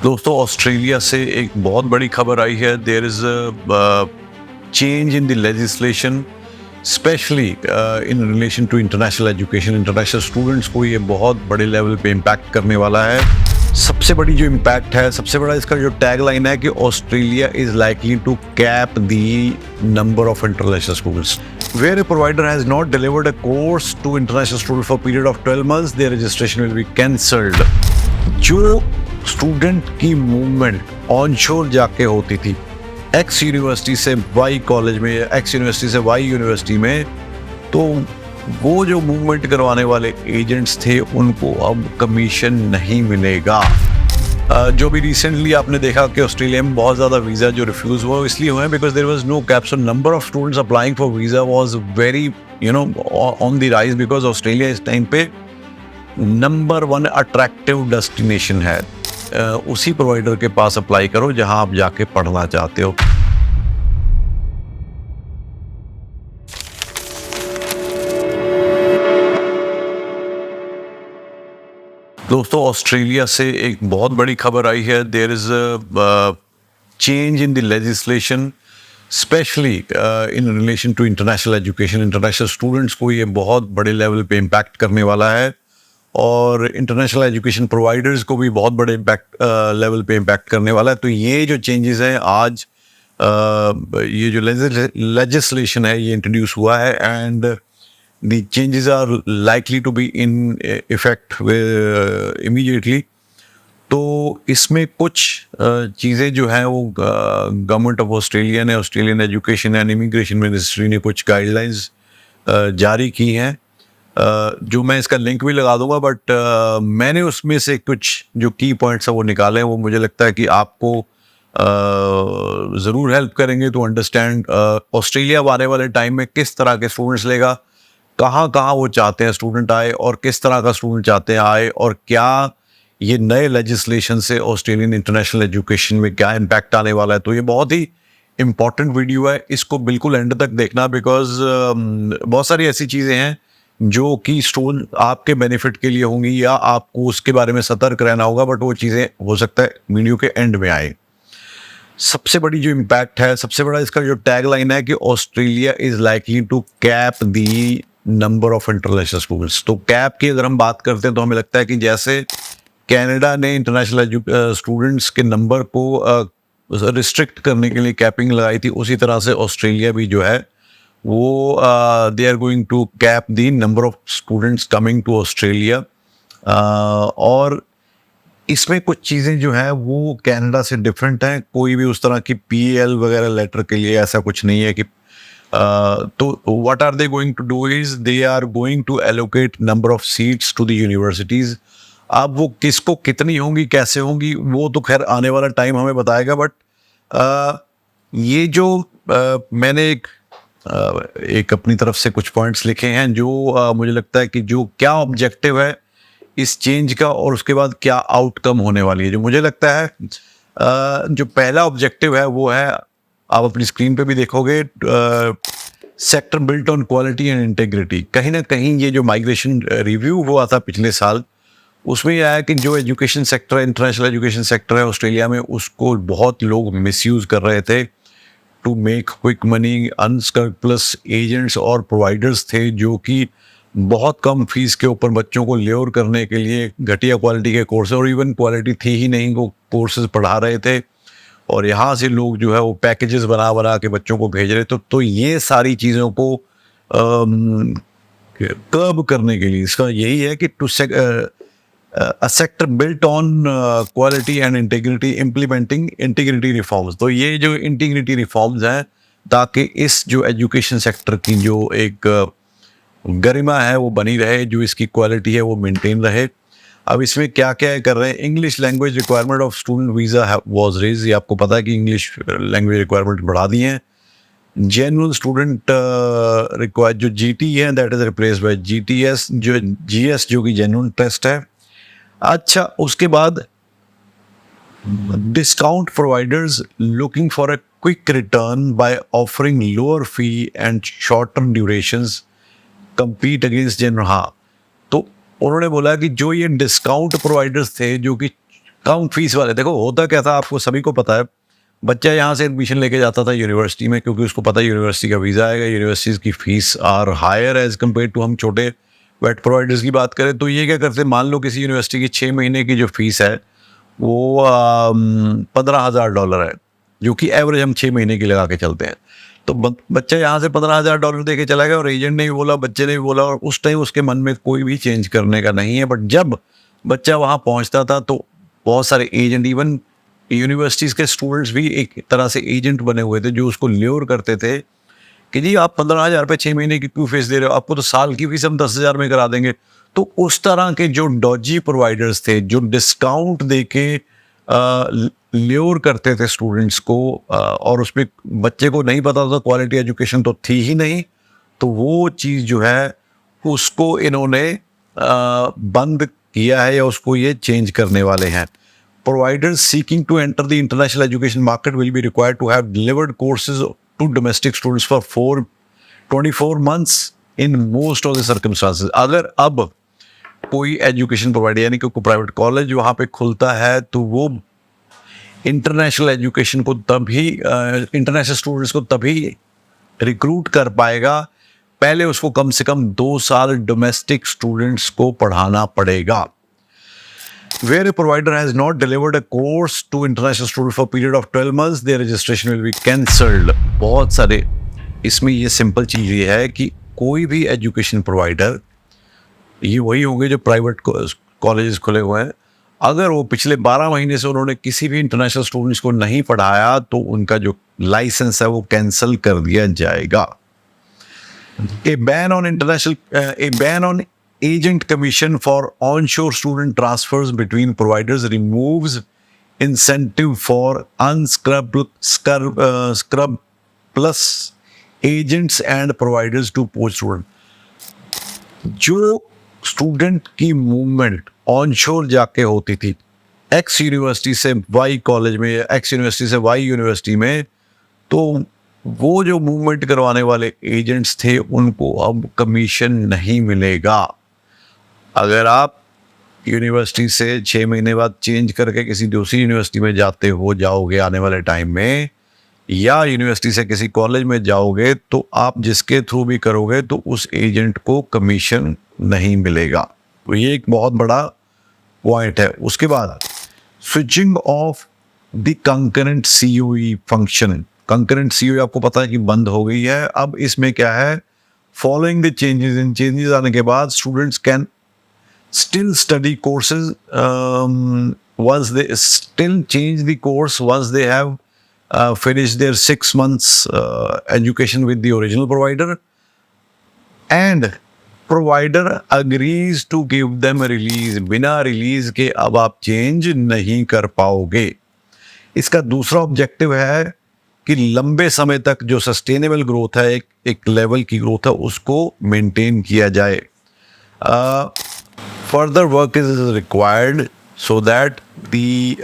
दोस्तों ऑस्ट्रेलिया से एक बहुत बड़ी खबर आई है। There is a change in the legislation specially in relation to international education. International students को ये बहुत बड़े लेवल पे इम्पैक्ट करने वाला है। सबसे बड़ी जो इम्पैक्ट है, सबसे बड़ा इसका जो टैग लाइन है कि Australia is likely to cap the number of international students where a provider has not delivered a course to international students for a period of 12 months, their registration will be cancelled। जो student की movement onshore जाके होती थी x university से Y college में, x university से Y university में, तो वो जो मूवमेंट करवाने वाले एजेंट्स थे उनको अब कमीशन नहीं मिलेगा। जो भी रिसेंटली आपने देखा कि ऑस्ट्रेलिया में बहुत ज़्यादा वीज़ा जो रिफ्यूज़ हुआ इसलिए हुए because there was no cap, so number of students applying for visa was very on the rise because Australia इस टाइम पे नंबर 1 अट्रैक्टिव डेस्टिनेशन है। उसी प्रोवाइडर के पास अप्लाई करो जहां आप जाके पढ़ना चाहते हो। दोस्तों ऑस्ट्रेलिया से एक बहुत बड़ी खबर आई है। There is a change in the legislation specially in relation to international education. International students को ये बहुत बड़े लेवल पे इम्पैक्ट करने वाला है और इंटरनेशनल एजुकेशन प्रोवाइडर्स को भी बहुत बड़े इम्पैक्ट लेवल पे इम्पैक्ट करने वाला है। तो ये जो चेंजेस हैं आज ये जो लेजिस्लेशन है ये इंट्रोड्यूस हुआ है and the changes are likely to be in effect immediately. तो इसमें कुछ चीज़ें जो हैं वो गवर्नमेंट ऑफ ऑस्ट्रेलिया ने, Australian education and immigration ministry ने कुछ गाइडलाइंस जारी की हैं जो मैं इसका लिंक भी लगा दूंगा, बट मैंने उसमें से कुछ जो की पॉइंट्स है वो निकाले हैं। वो मुझे लगता है कि आपको ज़रूर हेल्प करेंगे टू अंडरस्टैंड ऑस्ट्रेलिया आने वाले टाइम में किस तरह के स्टूडेंट्स लेगा, कहाँ कहाँ वो चाहते हैं स्टूडेंट आए और किस तरह का स्टूडेंट चाहते हैं आए, और क्या ये नए लेजिस्लेशन से ऑस्ट्रेलियन इंटरनेशनल एजुकेशन में क्या इम्पैक्ट आने वाला है। तो ये बहुत ही इम्पॉर्टेंट वीडियो है, इसको बिल्कुल एंड तक देखना बिकॉज बहुत सारी ऐसी चीज़ें हैं जो कि स्टूडेंट आपके बेनिफिट के लिए होंगी या आपको उसके बारे में सतर्क रहना होगा, बट वो चीज़ें हो सकता है वीडियो के एंड में आए। सबसे बड़ी जो इम्पैक्ट है, सबसे बड़ा इसका जो टैग लाइन है कि Australia is likely to cap the number of international students. तो कैप की अगर हम बात करते हैं तो हमें लगता है कि जैसे कनाडा ने इंटरनेशनल स्टूडेंट्स के नंबर को रिस्ट्रिक्ट करने के लिए कैपिंग लगाई थी, उसी तरह से ऑस्ट्रेलिया भी जो है वो they are going to cap the number of students coming to Australia. और इसमें कुछ चीज़ें जो हैं वो कनाडा से डिफरेंट हैं। कोई भी उस तरह की पीएल वगैरह लेटर के लिए ऐसा कुछ नहीं है कि तो what are they going to do is they are going to allocate number of seats to the universities. अब वो किसको कितनी होंगी, कैसे होंगी, वो तो खैर आने वाला टाइम हमें बताएगा, बट ये जो मैंने एक अपनी तरफ से कुछ पॉइंट्स लिखे हैं जो मुझे लगता है कि जो क्या ऑब्जेक्टिव है इस चेंज का और उसके बाद क्या आउटकम होने वाली है। जो मुझे लगता है जो पहला ऑब्जेक्टिव है वो है, आप अपनी स्क्रीन पे भी देखोगे, sector built on quality and integrity. कहीं ना कहीं ये जो माइग्रेशन रिव्यू हुआ था पिछले साल, उसमें यह आया कि जो एजुकेशन सेक्टर है, इंटरनेशनल एजुकेशन सेक्टर है ऑस्ट्रेलिया में, उसको बहुत लोग मिसयूज़ कर रहे थे to make quick money. Unscrupulous agents और प्रोवाइडर्स थे जो कि बहुत कम फीस के ऊपर बच्चों को ल्योर करने के लिए घटिया क्वालिटी के कोर्स, और इवन क्वालिटी थी ही नहीं, वो कोर्सेज पढ़ा रहे थे और यहाँ से लोग जो है वो पैकेजेस बना बना के बच्चों को भेज रहे थे। तो ये सारी चीज़ों को कर्ब करने के लिए इसका यही है कि to a sector built on quality and integrity, implementing integrity reforms। तो ये जो integrity reforms हैं ताकि इस जो एजुकेशन सेक्टर की जो एक गरिमा है वो बनी रहे, जो इसकी क्वालिटी है वो मेंटेन रहे। अब इसमें क्या क्या कर रहे हैं, English language requirement of student visa was raise. ये आपको पता है कि इंग्लिश लैंग्वेज रिक्वायरमेंट बढ़ा दी हैं। जेन्युइन स्टूडेंट रिक्वायर जो जीटी है that is replace by GTS, जो जीएस जो कि जेन्युइन टेस्ट है। अच्छा, उसके बाद discount providers looking for a quick return by offering lower fee and shorter durations compete against general। हाँ, तो उन्होंने बोला कि जो ये डिस्काउंट प्रोवाइडर्स थे जो कि कम फीस वाले, देखो होता क्या था आपको सभी को पता है, बच्चा यहाँ से एडमिशन लेके जाता था यूनिवर्सिटी में, क्योंकि उसको पता है यूनिवर्सिटी का वीज़ा आएगा, यूनिवर्सिटीज़ की fees are higher as compare to हम छोटे वेट प्रोवाइडर्स की बात करें। तो ये क्या करते हैं, मान लो किसी यूनिवर्सिटी की 6 महीने की जो फ़ीस है वो $15,000 है, जो कि एवरेज हम 6 महीने की लगा के चलते हैं। तो बच्चा यहाँ से $15,000 दे के चला गया, और एजेंट ने भी बोला, बच्चे ने भी बोला, और उस टाइम उसके मन में कोई भी चेंज करने का नहीं है। बट जब बच्चा वहाँ पहुँचता था तो बहुत सारे एजेंट, इवन यूनिवर्सिटीज़ के स्टूडेंट्स भी एक तरह से एजेंट बने हुए थे, जो उसको ल्योर करते थे कि जी आप 15,000 रुपये 6 महीने की क्यों फीस दे रहे हो, आपको तो साल की फीस हम 10,000 में करा देंगे। तो उस तरह के जो डॉजी प्रोवाइडर्स थे, जो डिस्काउंट दे के ल्योर करते थे स्टूडेंट्स को, और उसमें बच्चे को नहीं पता था, क्वालिटी एजुकेशन तो थी ही नहीं, तो वो चीज़ जो है उसको इन्होंने बंद किया है, या उसको ये चेंज करने वाले हैं। Providers seeking to enter the international education market will be required to have delivered courses to domestic students for 24 months in most of the circumstances. अगर अब कोई एजुकेशन प्रोवाइडर यानी कि कोई प्राइवेट कॉलेज वहाँ पे खुलता है, तो वो इंटरनेशनल एजुकेशन को तभी इंटरनेशनल स्टूडेंट्स को तभी रिक्रूट कर पाएगा, पहले उसको कम से कम 2 साल डोमेस्टिक स्टूडेंट्स को पढ़ाना पड़ेगा। Where a provider has not delivered a course to international students for a period of 12 months, their registration will be cancelled. बहुत सारे इसमें ये सिंपल चीज़ ये है कि कोई भी एजुकेशन प्रोवाइडर, ये वही होंगे जो प्राइवेट कॉलेजेस खुले हुए हैं, अगर वो पिछले 12 महीने से उन्होंने किसी भी इंटरनेशनल स्टूडेंट्स को नहीं पढ़ाया, तो उनका जो लाइसेंस है वो कैंसिल कर दिया जाएगा। A ban on agent commission for onshore student transfers between providers removes incentive for scrub plus agents and providers to poach student. जो स्टूडेंट की मूवमेंट ऑनशोर जाके होती थी, एक्स यूनिवर्सिटी से वाई कॉलेज में, एक्स यूनिवर्सिटी से Y university में, तो वो जो मूवमेंट करवाने वाले एजेंट्स थे उनको अब कमीशन नहीं मिलेगा। अगर आप यूनिवर्सिटी से 6 महीने बाद चेंज करके किसी दूसरी यूनिवर्सिटी में जाओगे आने वाले टाइम में, या यूनिवर्सिटी से किसी कॉलेज में जाओगे, तो आप जिसके थ्रू भी करोगे तो उस एजेंट को कमीशन नहीं मिलेगा। तो ये एक बहुत बड़ा पॉइंट है। उसके बाद switching off the concurrent COE function. Concurrent COE आपको पता है कि बंद हो गई है। अब इसमें क्या है, following the changes, in changes आने के बाद students can still study courses once they still change the course once they have finished their 6 months education with the original provider, and provider agrees to give them a release. बिना release के अब आप change नहीं कर पाओगे। इसका दूसरा objective है कि लंबे समय तक जो सस्टेनेबल ग्रोथ है, एक लेवल की ग्रोथ है, उसको मेंटेन किया जाए। Further work is required so that the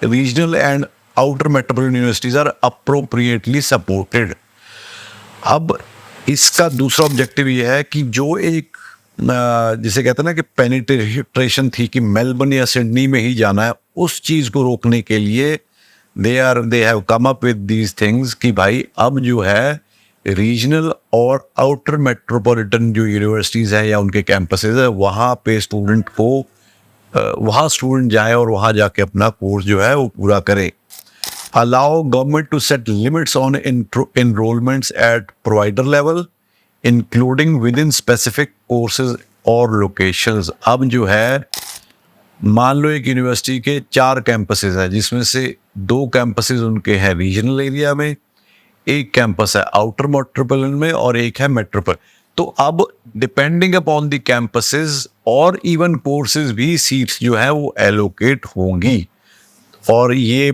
regional and outer metropolitan universities are appropriately supported. अब इसका दूसरा ऑब्जेक्टिव ये है कि जो एक जिसे कहते हैं ना कि पेनिट्रेशन थी कि मेलबर्न या सिडनी में ही जाना है, उस चीज़ को रोकने के लिए they have come up with these things कि भाई अब जो है रीजनल और आउटर मेट्रोपॉलिटन जो यूनिवर्सिटीज़ हैं या उनके कैंपसेस है, वहाँ पे स्टूडेंट को वहाँ स्टूडेंट जाए और वहाँ जाके अपना कोर्स जो है वो पूरा करे। Allow government to set limits on enrollments at provider level including within specific courses और लोकेशंस। अब जो है मान लो एक यूनिवर्सिटी के 4 कैंपसेस हैं, जिसमें से 2 कैंपसेस उनके हैं रीजनल एरिया में, एक कैंपस है आउटर मेट्रोपॉलिटन में और एक है मेट्रोपॉल। तो अब डिपेंडिंग अपॉन द कैंपसेस और इवन कोर्सेज भी सीट्स जो है वो एलोकेट होंगी, और ये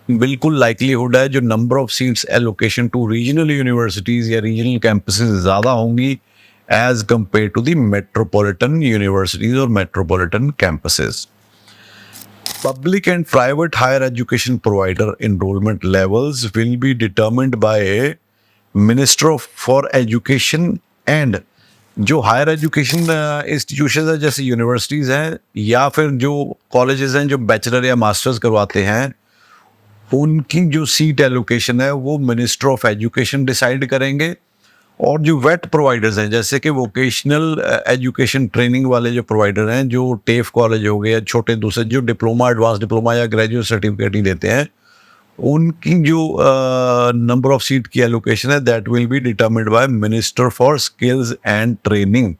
बिल्कुल लाइकलीहुड है जो number of seats allocation to regional universities या रीजनल कैंपसेस ज़्यादा होंगी as compare to the metropolitan universities और metropolitan campuses. Public and private higher education provider enrollment levels will be determined by a Minister for Education and जो higher education institution है जैसे universities हैं या फिर जो कॉलेजेस हैं जो बैचलर या मास्टर्स करवाते हैं, उनकी जो सीट एलोकेशन है वो मिनिस्टर ऑफ एजुकेशन डिसाइड करेंगे। और जो वेट प्रोवाइडर्स हैं जैसे कि वोकेशनल एजुकेशन ट्रेनिंग वाले जो प्रोवाइडर हैं, जो टेफ कॉलेज हो गए या छोटे दूसरे जो डिप्लोमा, एडवांस डिप्लोमा या ग्रेजुएट सर्टिफिकेट ही देते हैं, उनकी जो नंबर ऑफ सीट की एलोकेशन है that will be determined bye minister for skills and training.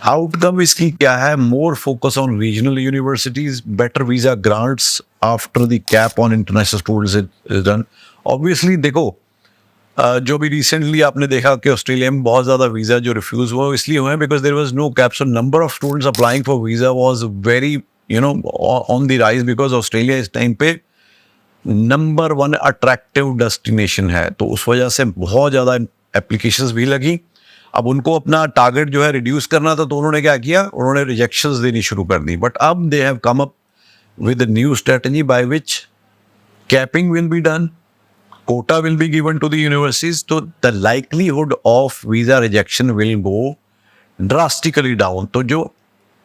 Outcome इसकी क्या है? More focus on regional universities, better visa grants after the cap on international students is done. Obviously देखो, जो भी recently आपने देखा कि ऑस्ट्रेलिया में बहुत ज़्यादा वीज़ा जो रिफ्यूज़ हुआ इसलिए हुए हैं because there was no cap, so number of students applying for visa was very on the rise because Australia इस टाइम पे नंबर 1 अट्रैक्टिव डेस्टिनेशन है, तो उस वजह से बहुत ज़्यादा एप्लीकेशंस भी लगी। अब उनको अपना टारगेट जो है रिड्यूस करना था, तो उन्होंने क्या किया, उन्होंने रिजेक्शंस देनी शुरू कर दी। बट अब they have come up with new strategy by which capping will be done, quota will be given to the universities, so the likelihood of visa rejection will go drastically down। तो जो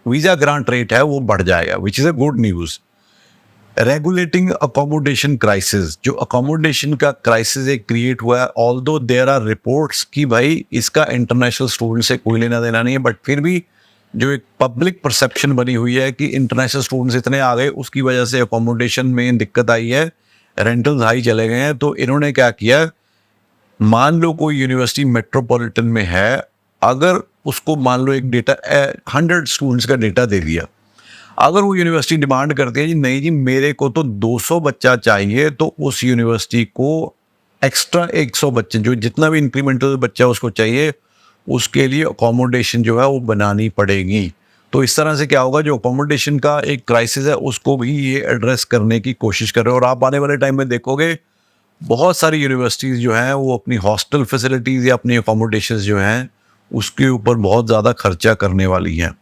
visa grant rate है वो बढ़ जाएगा, which is a good news। Regulating accommodation crisis, जो accommodation का crisis एक create हुआ है, ऑल्दो देयर आर रिपोर्ट्स कि भाई इसका इंटरनेशनल स्टूडेंट से कोई लेना देना नहीं है, बट फिर भी जो एक पब्लिक परसेप्शन बनी हुई है कि इंटरनेशनल स्टूडेंट्स इतने आ गए, उसकी वजह से अकोमोडेशन में दिक्कत आई है, रेंटल्स हाई चले गए हैं। तो इन्होंने क्या किया, मान लो कोई यूनिवर्सिटी मेट्रोपॉलिटन में है, अगर उसको मान लो एक डेटा 100 स्टूडेंट्स का डेटा दे दिया, अगर वो यूनिवर्सिटी डिमांड करती है जी नहीं जी मेरे को तो 200 बच्चा चाहिए, तो उस यूनिवर्सिटी को एक्स्ट्रा 100 बच्चे, जो जितना भी इंक्रीमेंटल बच्चा उसको चाहिए, उसके लिए अकोमोडेशन जो है वो बनानी पड़ेगी। तो इस तरह से क्या होगा, जो अकोमोडेशन का एक क्राइसिस है उसको भी ये एड्रेस करने की कोशिश कर रहे हैं। और आप आने वाले टाइम में देखोगे बहुत सारी यूनिवर्सिटीज़ जो हैं वो अपनी हॉस्टल फैसिलिटीज़ या अपनी अकोमोडेशन जो हैं उसके ऊपर बहुत ज़्यादा खर्चा करने वाली हैं।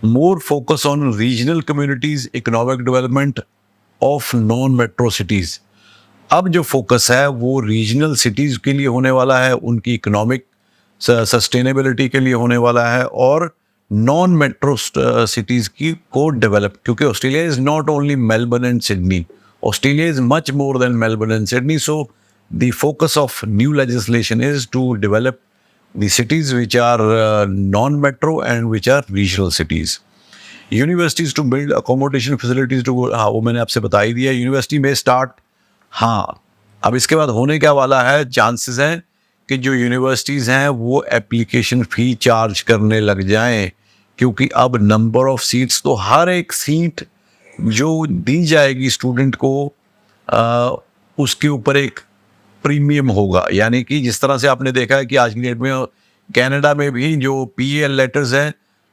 More focus on regional communities, economic development of non metro cities. अब जो फोकस है वो रीजनल सिटीज़ के लिए होने वाला है, उनकी इकोनॉमिक सस्टेनेबिलिटी के लिए होने वाला है, और नॉन मेट्रो सिटीज़ की को डेवलप, क्योंकि Australia is not only Melbourne and Sydney, Australia is much more than Melbourne and Sydney. So the focus of new legislation is to develop the cities which are non-metro and which are regional cities। Universities to build accommodation facilities to, हाँ वो मैंने आपसे बता ही दिया, university में start. हाँ, अब इसके बाद होने क्या वाला है, चांसेस हैं कि जो यूनिवर्सिटीज़ हैं वो एप्लीकेशन फ़ी चार्ज करने लग जाएं, क्योंकि अब नंबर ऑफ सीट्स, तो हर एक सीट जो दी जाएगी स्टूडेंट को उसके ऊपर एक प्रीमियम होगा। यानी कि जिस तरह से आपने देखा है कि आज की डेट में कनाडा में भी जो पीएल लेटर्स हैं,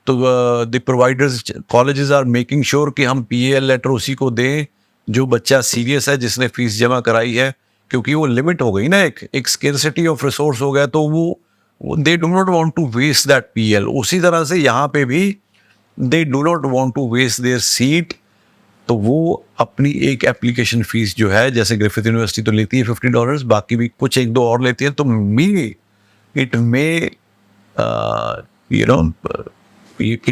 तो the providers colleges are making sure कि हम पीएल लेटर उसी को दें जो बच्चा सीरियस है, जिसने फीस जमा कराई है, क्योंकि वो लिमिट हो गई ना, एक स्केर्सिटी ऑफ रिसोर्स हो गया, तो वो they do not want to waste that PL. उसी तरह से यहाँ पे भी they do not want to waste their seat, तो वो अपनी एक एप्लीकेशन फीस जो है, जैसे ग्रिफिथ यूनिवर्सिटी तो लेती है $50, बाकी भी कुछ एक दो और लेती है, तो it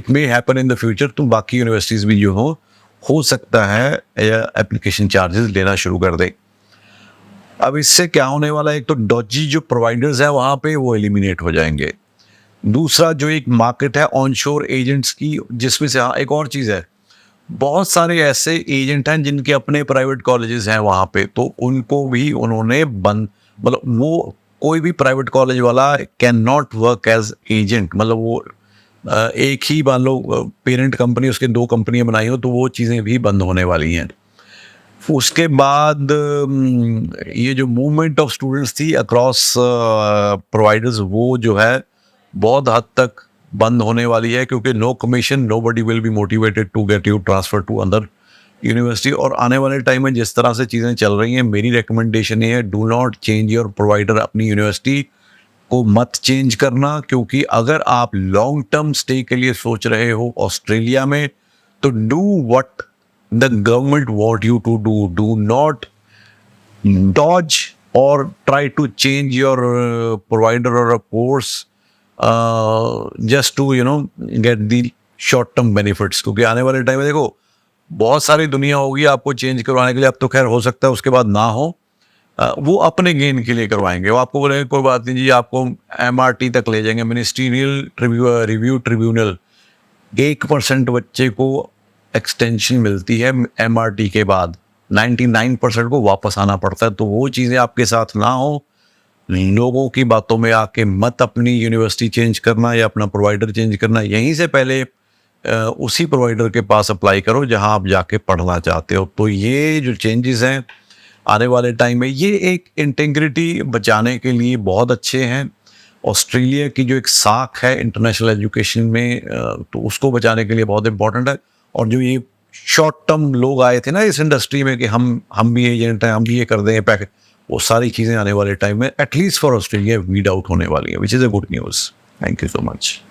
may happen in the future, तो बाकी यूनिवर्सिटीज़ भी जो हो सकता है एप्लीकेशन चार्जेस लेना शुरू कर दे। अब इससे क्या होने वाला है, एक तो डॉजी जो प्रोवाइडर्स हैं वहाँ पे वो एलिमिनेट हो जाएंगे। दूसरा जो एक मार्केट है ऑनशोर एजेंट्स की, जिसमें से हाँ एक और चीज़ है, बहुत सारे ऐसे एजेंट हैं जिनके अपने प्राइवेट कॉलेजेस हैं वहाँ पे, तो उनको भी उन्होंने बंद, मतलब वो कोई भी प्राइवेट कॉलेज वाला can not work as agent, मतलब वो एक ही मान लो पेरेंट कंपनी उसके 2 कंपनियां बनाई हो, तो वो चीज़ें भी बंद होने वाली हैं। उसके बाद ये जो मूवमेंट ऑफ स्टूडेंट्स थी अक्रॉस प्रोवाइडर्स, वो जो है बहुत हद तक बंद होने वाली है, क्योंकि no commission, nobody will be motivated to get you transfer to other university. और आने वाले टाइम में जिस तरह से चीज़ें चल रही हैं, मेरी रिकमेंडेशन ये है, do not change your provider, अपनी यूनिवर्सिटी को मत चेंज करना, क्योंकि अगर आप लॉन्ग टर्म स्टे के लिए सोच रहे हो ऑस्ट्रेलिया में, तो do what the government want you to do, do not dodge or try to change your provider or a course just to get the short term benefits, क्योंकि आने वाले टाइम में देखो बहुत सारी दुनिया होगी आपको चेंज करवाने के लिए। अब तो खैर हो सकता है उसके बाद ना हो, वो अपने गेन के लिए करवाएंगे। वो आपको बोलेंगे कोई बात नहीं जी, आपको MRT तक ले जाएंगे, मिनिस्ट्रियल रिव्यू ट्रिब्यूनल। 1% बच्चे को एक्सटेंशन मिलती है MRT के बाद, 99% को वापस आना पड़ता है। तो वो चीज़ें आपके साथ ना हो, लोगों की बातों में आके मत अपनी यूनिवर्सिटी चेंज करना या अपना प्रोवाइडर चेंज करना। यहीं से पहले उसी प्रोवाइडर के पास अप्लाई करो जहां आप जाके पढ़ना चाहते हो। तो ये जो चेंजेस हैं आने वाले टाइम में, ये एक इंटीग्रिटी बचाने के लिए बहुत अच्छे हैं। ऑस्ट्रेलिया की जो एक साख है इंटरनेशनल एजुकेशन में, तो उसको बचाने के लिए बहुत इंपॉर्टेंट है। और जो ये शॉर्ट टर्म लोग आए थे ना इस इंडस्ट्री में कि हम भी एजेंट हैं, हम भी ये कर देंगे पैकेज, वो सारी चीज़ें आने वाले टाइम में at least for Australia weed out होने वाली है, which is a good news. Thank you so much.